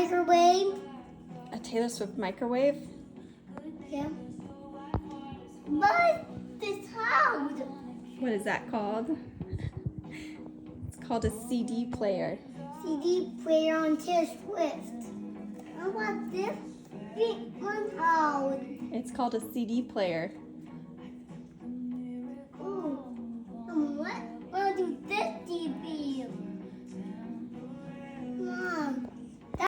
microwave. A Taylor Swift microwave? Yeah. But this sound. What is that called? It's called a CD player. CD player on Taylor Swift. How about this big one sound? It's called a CD player.